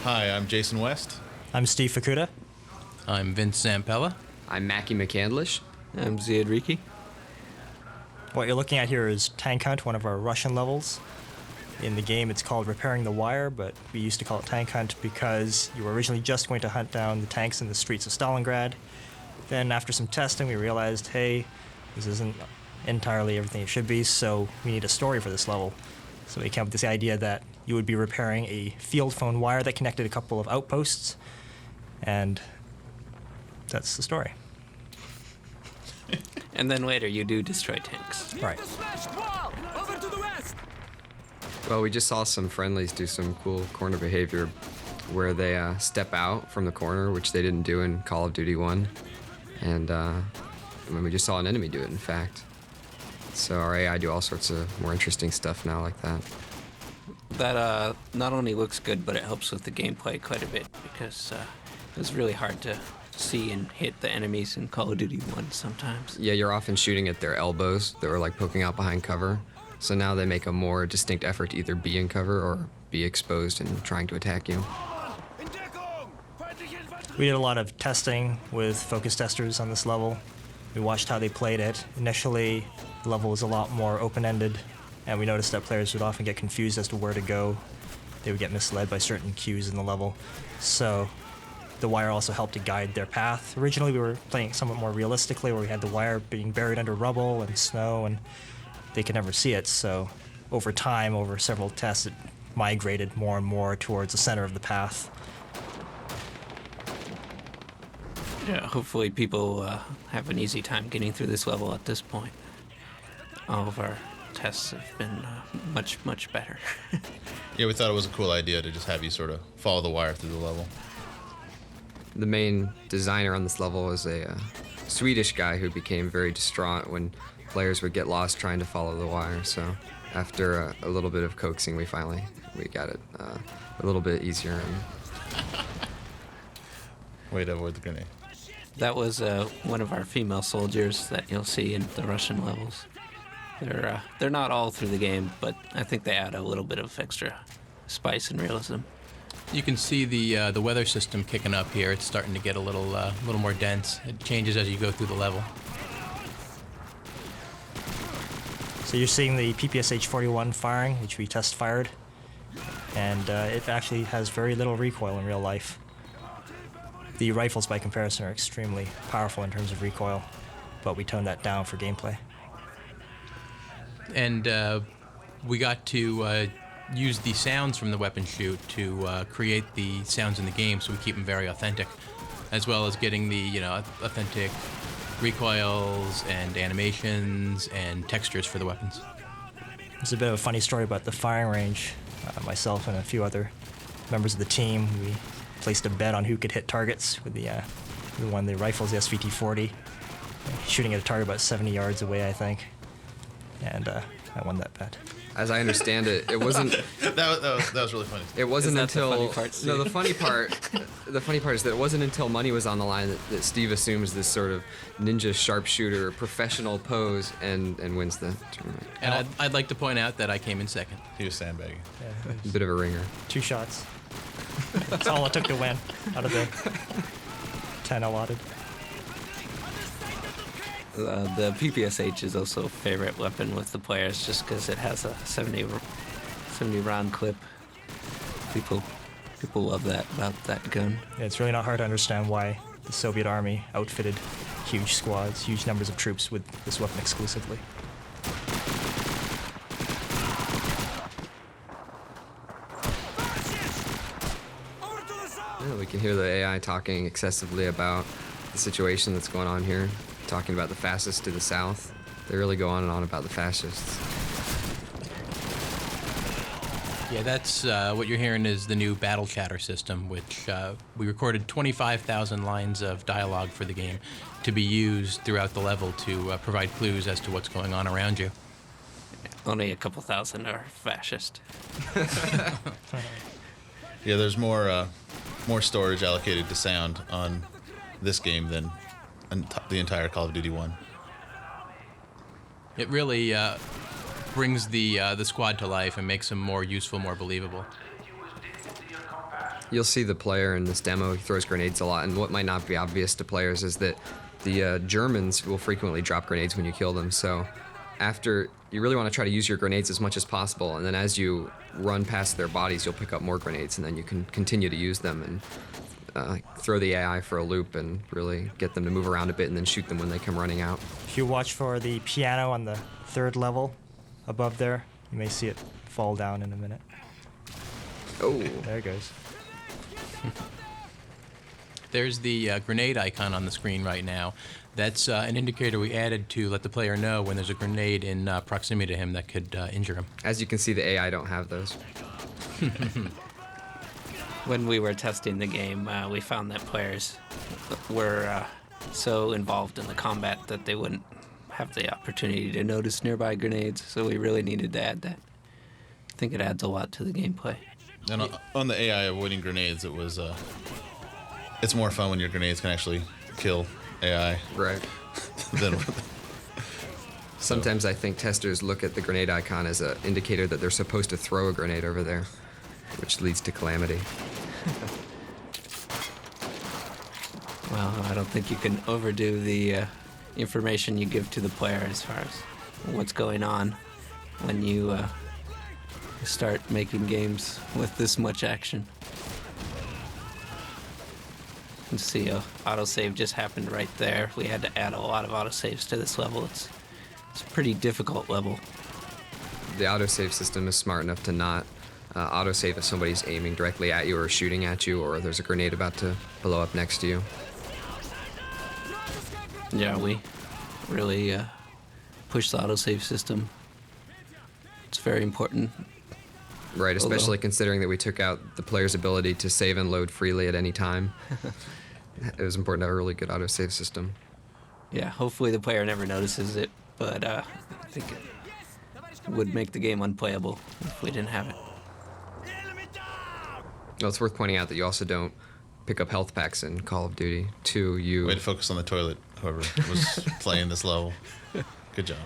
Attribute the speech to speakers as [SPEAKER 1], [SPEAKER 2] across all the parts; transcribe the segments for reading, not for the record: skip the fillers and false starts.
[SPEAKER 1] Hi, I'm Jason West.
[SPEAKER 2] I'm Steve Fukuda.
[SPEAKER 3] I'm Vince Zampella.
[SPEAKER 4] I'm Mackie McCandlish.
[SPEAKER 5] I'm Ziad Riki.
[SPEAKER 2] What you're looking at here is Tank Hunt, one of our Russian levels. In the game, it's called Repairing the Wire, but we used to call it Tank Hunt because you were originally just going to hunt down the tanks in the streets of Stalingrad. Then, after some testing, we realized, hey, this isn't entirely everything it should be, so we need a story for this level. So we came up with this idea that you would be repairing a field phone wire that connected a couple of outposts, and that's the story.
[SPEAKER 5] And then later you do destroy tanks.
[SPEAKER 2] Right.
[SPEAKER 4] Well, we just saw some friendlies do some cool corner behavior where they step out from the corner, which they didn't do in Call of Duty 1. And we just saw an enemy do it, in fact. So our AI do all sorts of more interesting stuff now like that.
[SPEAKER 5] That not only looks good, but it helps with the gameplay quite a bit because it was really hard to see and hit the enemies in Call of Duty 1 sometimes.
[SPEAKER 4] Yeah, you're often shooting at their elbows that were like poking out behind cover. So now they make a more distinct effort to either be in cover or be exposed and trying to attack you.
[SPEAKER 2] We did a lot of testing with focus testers on this level. We watched how they played it. Initially, the level was a lot more open-ended, and we noticed that players would often get confused as to where to go. They would get misled by certain cues in the level. So the wire also helped to guide their path. Originally, we were playing somewhat more realistically, where we had the wire being buried under rubble and snow, and they could never see it. So over time, over several tests, it migrated more and more towards the center of the path.
[SPEAKER 5] Yeah, hopefully people have an easy time getting through this level at this point. All of our tests have been much, much better.
[SPEAKER 1] Yeah, we thought it was a cool idea to just have you sort of follow the wire through the level.
[SPEAKER 4] The main designer on this level is a Swedish guy who became very distraught when players would get lost trying to follow the wire. So after a little bit of coaxing, we got it a little bit easier.
[SPEAKER 1] Way to avoid the grenade.
[SPEAKER 5] That was one of our female soldiers that you'll see in the Russian levels. They're not all through the game, but I think they add a little bit of extra spice and realism.
[SPEAKER 3] You can see the weather system kicking up here. It's starting to get a little more dense. It changes as you go through the level.
[SPEAKER 2] So you're seeing the PPSH-41 firing, which we test fired, and it actually has very little recoil in real life. The rifles, by comparison, are extremely powerful in terms of recoil, but we toned that down for gameplay.
[SPEAKER 3] And we got to use the sounds from the weapon shoot to create the sounds in the game, so we keep them very authentic, as well as getting the authentic recoils and animations and textures for the weapons.
[SPEAKER 2] There's a bit of a funny story about the firing range. Myself and a few other members of the team, we placed a bet on who could hit targets with the rifles, the SVT-40, shooting at a target about 70 yards away, I think, and I won that bet.
[SPEAKER 4] As I understand it, it wasn't.
[SPEAKER 1] that was really funny.
[SPEAKER 4] It wasn't
[SPEAKER 5] Is that the
[SPEAKER 4] until
[SPEAKER 5] funny part, Steve?
[SPEAKER 4] no. The funny part is that it wasn't until money was on the line that Steve assumes this sort of ninja sharpshooter professional pose and wins the tournament.
[SPEAKER 3] And I'd like to point out that I came in second.
[SPEAKER 1] He was sandbagging.
[SPEAKER 2] Yeah,
[SPEAKER 4] A bit of a ringer.
[SPEAKER 2] 2 shots. That's all it took to win out of the 10 allotted.
[SPEAKER 5] The PPSH is also a favorite weapon with the players just because it has a 70 round clip. People love that about that gun.
[SPEAKER 2] Yeah, it's really not hard to understand why the Soviet army outfitted huge squads, huge numbers of troops with this weapon exclusively.
[SPEAKER 4] Yeah, we can hear the AI talking excessively about the situation that's going on here, talking about the fascists to the south. They really go on and on about the fascists.
[SPEAKER 3] Yeah, that's what you're hearing is the new battle chatter system, which we recorded 25,000 lines of dialogue for the game to be used throughout the level to provide clues as to what's going on around you.
[SPEAKER 5] Only a couple thousand are fascist.
[SPEAKER 1] Yeah, there's more storage allocated to sound on this game than the entire Call of Duty 1.
[SPEAKER 3] It really brings the squad to life and makes them more useful, more believable.
[SPEAKER 4] You'll see the player in this demo, he throws grenades a lot, and what might not be obvious to players is that the Germans will frequently drop grenades when you kill them, so after, you really want to try to use your grenades as much as possible, and then as you run past their bodies, you'll pick up more grenades, and then you can continue to use them and throw the AI for a loop and really get them to move around a bit and then shoot them when they come running out.
[SPEAKER 2] If you watch for the piano on the 3rd level above there, you may see it fall down in a minute.
[SPEAKER 4] Oh,
[SPEAKER 2] There it goes.
[SPEAKER 3] There's the grenade icon on the screen right now. That's an indicator we added to let the player know when there's a grenade in proximity to him that could injure him.
[SPEAKER 4] as you can see, the AI don't have those.
[SPEAKER 5] When we were testing the game, we found that players were so involved in the combat that they wouldn't have the opportunity to notice nearby grenades, so we really needed to add that. I think it adds a lot to the gameplay.
[SPEAKER 1] And on the AI avoiding grenades, it was it's more fun when your grenades can actually kill AI
[SPEAKER 4] Right.
[SPEAKER 1] than
[SPEAKER 4] Sometimes I think testers look at the grenade icon as an indicator that they're supposed to throw a grenade over there, which leads to calamity.
[SPEAKER 5] Well, I don't think you can overdo the information you give to the player as far as what's going on when you start making games with this much action. You can see autosave just happened right there. We had to add a lot of autosaves to this level. It's a pretty difficult level.
[SPEAKER 4] The autosave system is smart enough to not autosave if somebody's aiming directly at you or shooting at you, or there's a grenade about to blow up next to you.
[SPEAKER 5] Yeah, we really push the autosave system. It's very important.
[SPEAKER 4] Right, especially
[SPEAKER 5] Although-
[SPEAKER 4] considering that we took out the player's ability to save and load freely at any time. It was important to have a really good autosave system.
[SPEAKER 5] Yeah, hopefully the player never notices it, but I think it would make the game unplayable if we didn't have it.
[SPEAKER 4] Well, it's worth pointing out that you also don't pick up health packs in Call of Duty 2.
[SPEAKER 1] way to focus on the toilet. Whoever was playing this level, good job.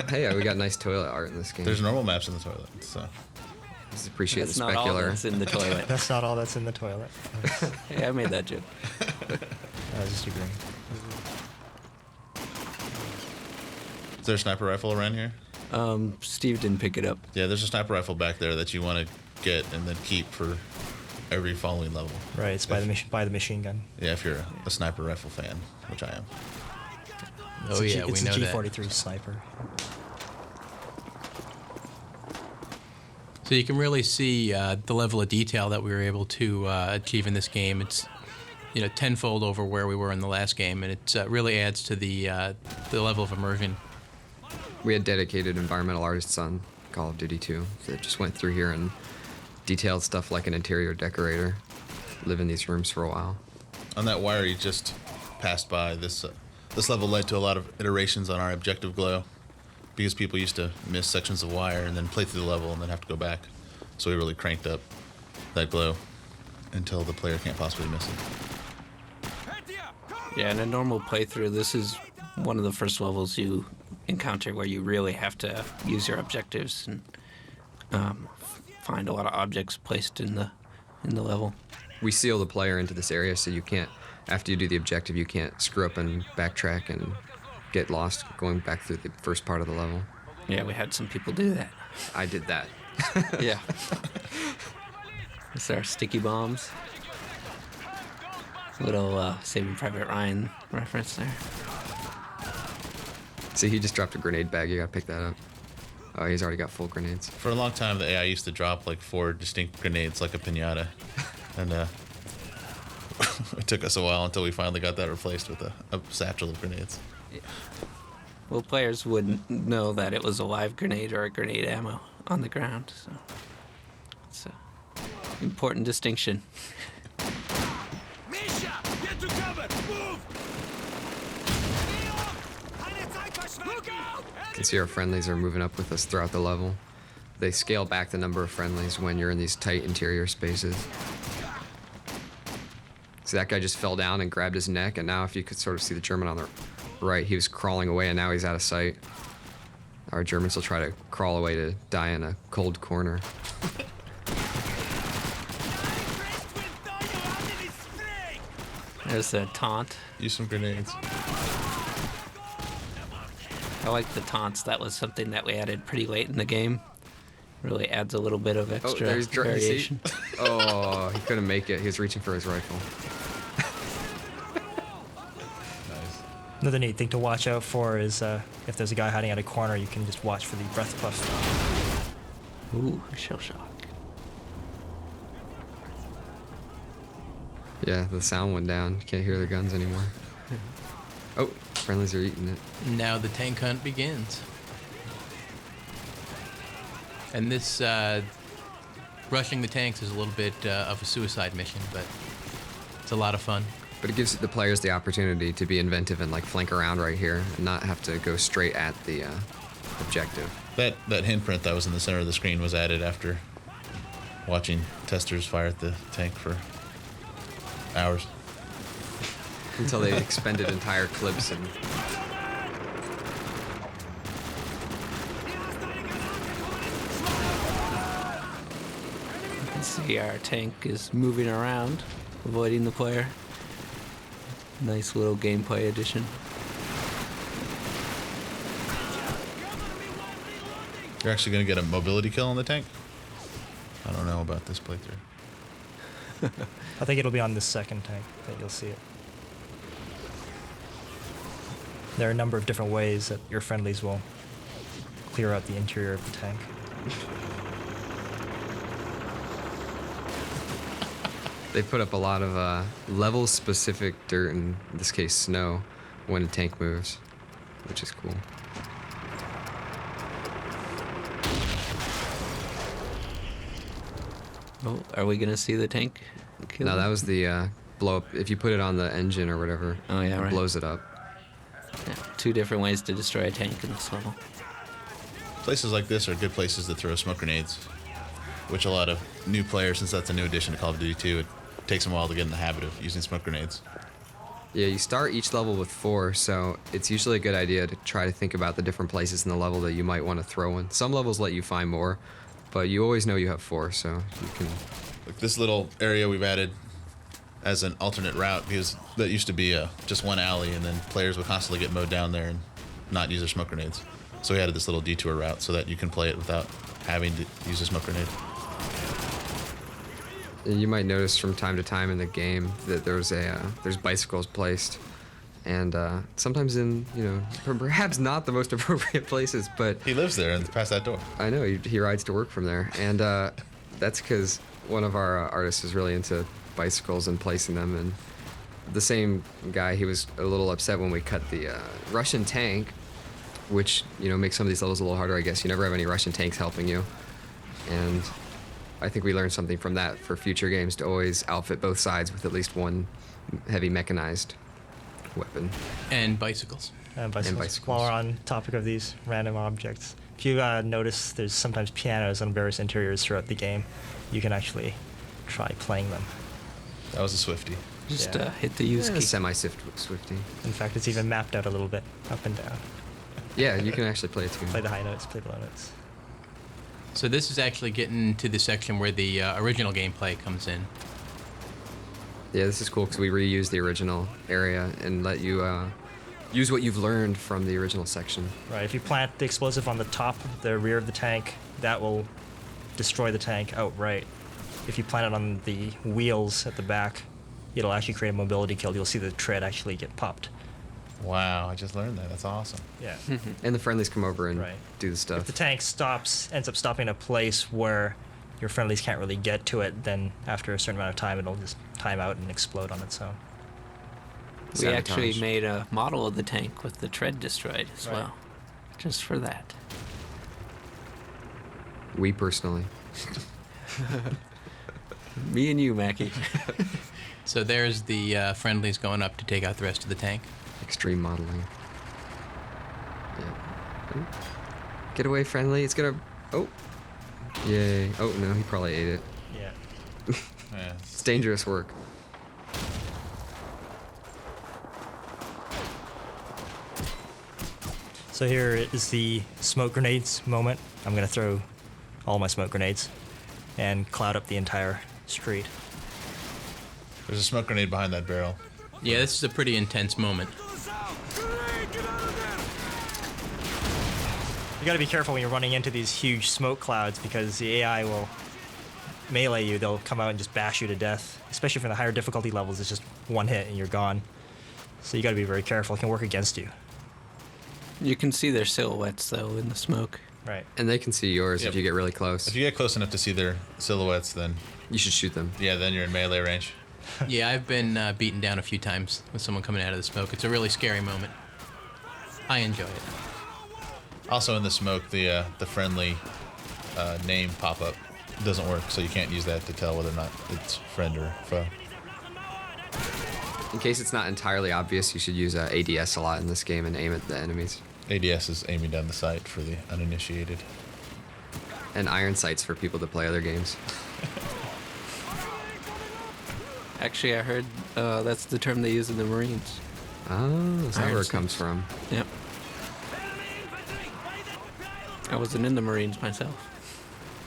[SPEAKER 4] Hey, we got nice toilet art in this game.
[SPEAKER 1] There's normal maps in the toilet, so
[SPEAKER 4] Just appreciate
[SPEAKER 5] That's
[SPEAKER 4] the
[SPEAKER 5] not all
[SPEAKER 4] specular.
[SPEAKER 5] that's in the toilet.
[SPEAKER 2] That's not all that's in the toilet.
[SPEAKER 5] Hey, I made that joke.
[SPEAKER 2] I was just agreeing.
[SPEAKER 1] is there a sniper rifle around here?
[SPEAKER 5] Steve didn't pick it up.
[SPEAKER 1] Yeah, there's a sniper rifle back there that you want to get and then keep for every following level.
[SPEAKER 2] Right, it's by the machine gun.
[SPEAKER 1] Yeah, if you're a sniper rifle fan, which I am.
[SPEAKER 3] Oh yeah, we
[SPEAKER 2] it's
[SPEAKER 3] know
[SPEAKER 2] a
[SPEAKER 3] that.
[SPEAKER 2] G43 sniper.
[SPEAKER 3] So you can really see the level of detail that we were able to achieve in this game. It's tenfold over where we were in the last game, and it really adds to the level of immersion.
[SPEAKER 4] We had dedicated environmental artists on Call of Duty 2 that just went through here and detailed stuff like an interior decorator. Live in these rooms for a while.
[SPEAKER 1] On that wire you just passed by, this level led to a lot of iterations on our objective glow, because people used to miss sections of wire and then play through the level and then have to go back. So we really cranked up that glow until the player can't possibly miss it.
[SPEAKER 5] Yeah, in a normal playthrough, this is one of the first levels you encounter where you really have to use your objectives and find a lot of objects placed in the level.
[SPEAKER 4] We seal the player into this area so you can't, after you do the objective, you can't screw up and backtrack and get lost going back through the first part of the level.
[SPEAKER 5] Yeah, we had some people do that.
[SPEAKER 4] I did that.
[SPEAKER 5] Yeah. These are sticky bombs. Little Saving Private Ryan reference there.
[SPEAKER 4] See, he just dropped a grenade bag. You gotta pick that up. Oh, he's already got full grenades.
[SPEAKER 1] For a long time, the AI used to drop like 4 distinct grenades like a piñata. And it took us a while until we finally got that replaced with a satchel of grenades.
[SPEAKER 5] Well, players wouldn't know that it was a live grenade or a grenade ammo on the ground, so it's an important distinction.
[SPEAKER 6] Misha, get to cover! Move! Look out!
[SPEAKER 4] You can see our friendlies are moving up with us throughout the level. They scale back the number of friendlies when you're in these tight interior spaces. So that guy just fell down and grabbed his neck, and now if you could sort of see the German on the right, he was crawling away and now he's out of sight. Our Germans will try to crawl away to die in a cold corner.
[SPEAKER 5] There's a taunt.
[SPEAKER 1] Use some grenades.
[SPEAKER 5] I like the taunts. That was something that we added pretty late in the game. Really adds a little bit of
[SPEAKER 4] Oh,
[SPEAKER 5] extra
[SPEAKER 4] there's
[SPEAKER 5] variation.
[SPEAKER 4] Oh, he couldn't make it. He was reaching for his rifle.
[SPEAKER 1] Nice.
[SPEAKER 2] Another neat thing to watch out for is if there's a guy hiding out a corner, you can just watch for the breath puff.
[SPEAKER 5] Ooh, shell shock.
[SPEAKER 4] Yeah, the sound went down. You can't hear the guns anymore. Oh, friendlies are eating it.
[SPEAKER 3] Now the tank hunt begins. And this rushing the tanks is a little bit of a suicide mission, but it's a lot of fun.
[SPEAKER 4] But it gives the players the opportunity to be inventive and like flank around right here and not have to go straight at the objective.
[SPEAKER 1] That hint print that was in the center of the screen was added after watching testers fire at the tank for hours.
[SPEAKER 4] Until they expended entire clips and
[SPEAKER 5] You can see our tank is moving around, avoiding the player. Nice little gameplay addition.
[SPEAKER 1] You're actually going to get a mobility kill on the tank? I don't know about this playthrough.
[SPEAKER 2] I think it'll be on this second tank that you'll see it. There are a number of different ways that your friendlies will clear out the interior of the tank.
[SPEAKER 4] they put up a lot of level-specific dirt, in this case snow, when a tank moves, which is cool.
[SPEAKER 5] Oh, are we gonna see the tank? Kill
[SPEAKER 4] No,
[SPEAKER 5] him?
[SPEAKER 4] that was the blow up. If you put it on the engine or whatever,
[SPEAKER 5] Oh, yeah,
[SPEAKER 4] it
[SPEAKER 5] right.
[SPEAKER 4] blows it up.
[SPEAKER 5] Yeah, 2 different ways to destroy a tank in this level.
[SPEAKER 1] Places like this are good places to throw smoke grenades, which a lot of new players, since that's a new addition to Call of Duty 2, it takes them a while to get in the habit of using smoke grenades.
[SPEAKER 4] Yeah, you start each level with 4, so it's usually a good idea to try to think about the different places in the level that you might want to throw in. Some levels let you find more, but you always know you have 4, so you can...
[SPEAKER 1] Like this little area we've added as an alternate route, because that used to be just one alley, and then players would constantly get mowed down there and not use their smoke grenades. So we added this little detour route so that you can play it without having to use a smoke grenade.
[SPEAKER 4] You might notice from time to time in the game that there's bicycles placed, and sometimes in perhaps not the most appropriate places, but
[SPEAKER 1] He lives there and past that door.
[SPEAKER 4] I know he rides to work from there, and that's because one of our artists is really into bicycles and placing them. And the same guy, he was a little upset when we cut the Russian tank, which makes some of these levels a little harder. I guess you never have any Russian tanks helping you, and I think we learned something from that for future games to always outfit both sides with at least one heavy mechanized weapon.
[SPEAKER 3] And bicycles.
[SPEAKER 2] And bicycles.
[SPEAKER 4] bicycles.
[SPEAKER 2] While we're on topic of these random objects, if you notice there's sometimes pianos on various interiors throughout the game, you can actually try playing them.
[SPEAKER 1] That was a Swifty.
[SPEAKER 5] Just
[SPEAKER 2] Yeah.
[SPEAKER 5] hit the use key.
[SPEAKER 4] Semi-Swifty.
[SPEAKER 2] In fact, it's even mapped out a little bit, up and down.
[SPEAKER 4] Yeah, you can actually play it too.
[SPEAKER 2] Play the high notes, play the low notes.
[SPEAKER 3] So this is actually getting to the section where the original gameplay comes in.
[SPEAKER 4] Yeah, this is cool because we reuse the original area and let you use what you've learned from the original section.
[SPEAKER 2] Right, if you plant the explosive on the top, the rear of the tank, that will destroy the tank outright. If you plant it on the wheels at the back, it'll actually create a mobility kill. You'll see the tread actually get popped.
[SPEAKER 1] Wow, I just learned that. That's awesome.
[SPEAKER 2] Yeah.
[SPEAKER 4] And the friendlies come over and
[SPEAKER 2] Right.
[SPEAKER 4] do the
[SPEAKER 2] If
[SPEAKER 4] stuff.
[SPEAKER 2] the tank ends up stopping in a place where your friendlies can't really get to it, then after a certain amount of time, it'll just time out and explode on its own.
[SPEAKER 5] We actually
[SPEAKER 4] Sabotage.
[SPEAKER 5] made a model of the tank with the tread destroyed as
[SPEAKER 2] Right.
[SPEAKER 5] well. Just for that.
[SPEAKER 4] We personally.
[SPEAKER 5] Me and you, Mackie.
[SPEAKER 3] So there's the friendlies going up to take out the rest of the tank.
[SPEAKER 4] Extreme modeling. Yeah. Oh. Get away, friendly. It's gonna... Oh. Yay. Oh, no, he probably ate it.
[SPEAKER 2] Yeah.
[SPEAKER 1] Yeah.
[SPEAKER 4] It's dangerous work.
[SPEAKER 2] So here is the smoke grenades moment. I'm going to throw all my smoke grenades and cloud up the entire street.
[SPEAKER 1] There's a smoke grenade behind that barrel.
[SPEAKER 3] Yeah, this is a pretty intense moment.
[SPEAKER 6] Grenade, get out of there!
[SPEAKER 2] You got to be careful when you're running into these huge smoke clouds because the AI will melee you. They'll come out and just bash you to death. Especially for the higher difficulty levels, it's just one hit and you're gone. So you got to be very careful. It can work against you.
[SPEAKER 5] You can see their silhouettes though in the smoke.
[SPEAKER 2] Right.
[SPEAKER 4] And they can see yours
[SPEAKER 1] Yep.
[SPEAKER 4] if you get really close.
[SPEAKER 1] If you get close enough to see their silhouettes, then
[SPEAKER 4] You should shoot them.
[SPEAKER 1] yeah, then you're in melee range.
[SPEAKER 3] Yeah, I've been beaten down a few times with someone coming out of the smoke. It's a really scary moment. I enjoy it.
[SPEAKER 1] Also in the smoke, the friendly name pop-up doesn't work, so you can't use that to tell whether or not it's friend or foe.
[SPEAKER 4] In case it's not entirely obvious, you should use ADS a lot in this game and aim at the enemies.
[SPEAKER 1] ADS is aiming down the sight for the uninitiated.
[SPEAKER 4] And iron sights for people that play other games.
[SPEAKER 5] Actually, I heard that's the term they use in the Marines.
[SPEAKER 4] Oh, is that
[SPEAKER 5] Iron
[SPEAKER 4] where it
[SPEAKER 5] sights.
[SPEAKER 4] comes from?
[SPEAKER 5] Yep. I wasn't in the Marines myself.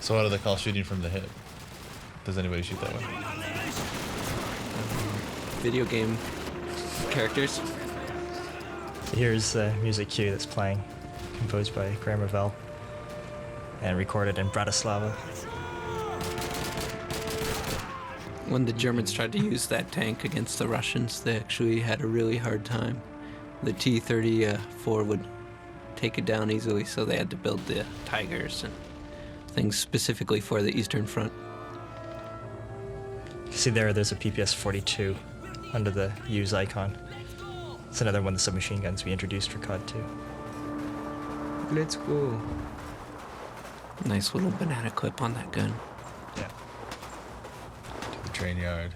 [SPEAKER 1] So what do they call shooting from the hip? Does anybody shoot that way?
[SPEAKER 5] Video game characters.
[SPEAKER 2] So here's the music cue that's playing, composed by Graham Revell and recorded in Bratislava.
[SPEAKER 5] When the Germans tried to use that tank against the Russians, they actually had a really hard time. The T-34 would take it down easily, so they had to build the Tigers and things specifically for the Eastern Front.
[SPEAKER 2] See there's a PPS-42 under the use icon. It's another one of the submachine guns we introduced for COD 2.
[SPEAKER 4] Let's go.
[SPEAKER 5] Nice little banana clip on that gun.
[SPEAKER 2] Yeah.
[SPEAKER 1] To the train yard.